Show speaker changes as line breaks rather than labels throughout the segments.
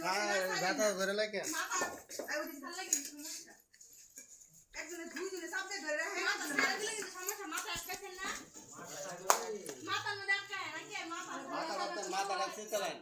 ব্যথা ধরে লাগে মাথা রাখছে চলেন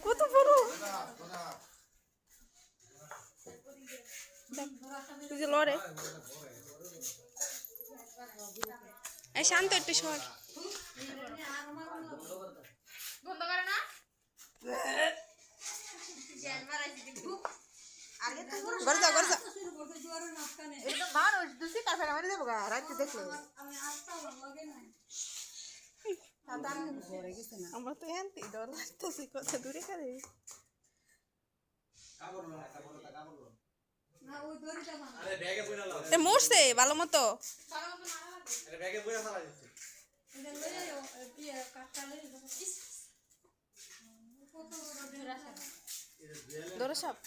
কত বড় তুই যে লড়ে এই শান্ত একটু সর
বন্ধ করে না
গরজা গরজা
এটা মানুষ দুসি কাফে মারি দেবো গা রাতে দেখলে
আমার তো এনতি ডর লাগতেছে কত দূরে করে তে মরছে ভালো মতো দৌড়া সাপ